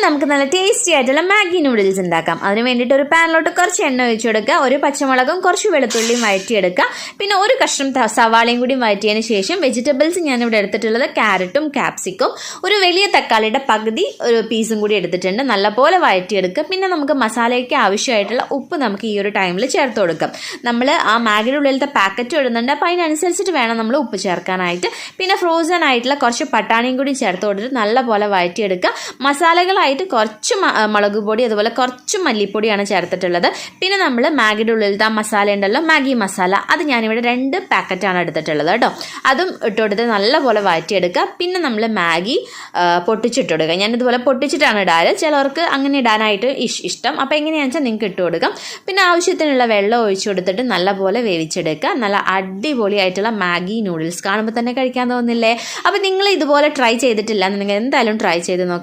നമുക്ക് നല്ല ടേസ്റ്റി ആയിട്ടുള്ള മാഗി നൂഡിൽസ് ഉണ്ടാക്കാം. അതിന് വേണ്ടിയിട്ട് ഒരു പാനിലോട്ട് കുറച്ച് എണ്ണ ഒഴിച്ചു കൊടുക്കുക, ഒരു പച്ചമുളകും കുറച്ച് വെളുത്തുള്ളിയും വഴറ്റിയെടുക്കുക, പിന്നെ ഒരു കഷ്ണം സവാളയും കൂടി വഴറ്റിയതിന് ശേഷം വെജിറ്റബിൾസ് ഞാനിവിടെ എടുത്തിട്ടുള്ളത് ക്യാരറ്റും ക്യാപ്സിക്കും, ഒരു വലിയ തക്കാളിയുടെ പകുതി ഒരു പീസും കൂടി എടുത്തിട്ടുണ്ട്. നല്ലപോലെ വഴറ്റിയെടുക്കുക. പിന്നെ നമുക്ക് മസാലയ്ക്ക് ആവശ്യമായിട്ടുള്ള ഉപ്പ് നമുക്ക് ഈ ഒരു ടൈമിൽ ചേർത്ത് കൊടുക്കാം. നമ്മൾ ആ മാഗിയുടെ ഉള്ളിലത്തെ പാക്കറ്റ് ഇടുന്നുണ്ട്, അപ്പോൾ അതിനനുസരിച്ചിട്ട് വേണം നമ്മൾ ഉപ്പ് ചേർക്കാനായിട്ട്. പിന്നെ ഫ്രോസൺ ആയിട്ടുള്ള കുറച്ച് പട്ടാണിയും കൂടി ചേർത്ത് കൊടുത്തിട്ട് നല്ലപോലെ വഴറ്റിയെടുക്കുക. മസാലകളായിട്ട് കുറച്ച് മുളക് പൊടി അതുപോലെ കുറച്ച് മല്ലിപ്പൊടിയാണ് ചേർത്തിട്ടുള്ളത്. പിന്നെ നമ്മൾ മാഗിയുടെ ഉള്ളിലത്തെ ആ മസാല ഉണ്ടല്ലോ, മാഗി മസാല, അത് ഞാനിവിടെ 2 പാക്കറ്റാണ് എടുത്തിട്ടുള്ളത് കേട്ടോ. അതും ഇട്ടുകൊടുത്ത് നല്ലപോലെ വഴറ്റിയെടുക്കുക. പിന്നെ നമ്മൾ മാഗി പൊട്ടിച്ചിട്ട് കൊടുക്കുക. ഞാനിതുപോലെ പൊട്ടിച്ചിട്ടാണ് ഇടാറ്, ചിലവർക്ക് അങ്ങനെ ഇടാനായിട്ട് ഇഷ്ടം. അപ്പോൾ എങ്ങനെയാണെന്ന് വെച്ചാൽ നിങ്ങൾക്ക് ഇട്ട് കൊടുക്കാം. പിന്നെ ആവശ്യത്തിനുള്ള വെള്ളം ഒഴിച്ചു കൊടുത്തിട്ട് നല്ലപോലെ വേവിച്ചെടുക്കുക. നല്ല അടിപൊളിയായിട്ടുള്ള മാഗി നൂഡിൽസ് കാണുമ്പോൾ തന്നെ കഴിക്കാൻ തോന്നില്ലേ? അപ്പോൾ നിങ്ങൾ ഇതുപോലെ ട്രൈ ചെയ്തിട്ടില്ല എന്നുണ്ടെങ്കിൽ എന്തായാലും ട്രൈ ചെയ്ത് നോക്കുക.